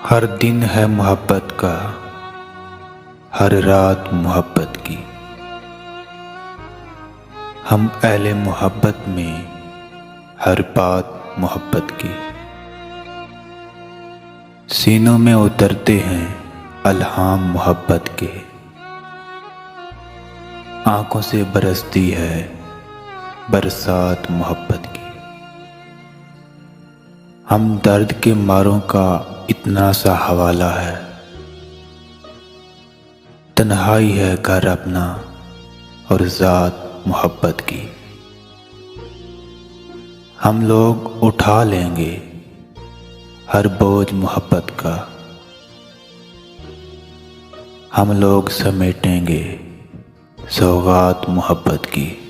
हर दिन है मोहब्बत का, हर रात मोहब्बत की। हम अहले मोहब्बत में हर बात मोहब्बत की। सीनों में उतरते हैं अल्हाम मोहब्बत के। आंखों से बरसती है बरसात मोहब्बत की। हम दर्द के मारों का इतना सा हवाला है, तन्हाई है घर अपना और ज़ात मोहब्बत की। हम लोग उठा लेंगे हर बोझ मोहब्बत का। हम लोग समेटेंगे सौगात मोहब्बत की।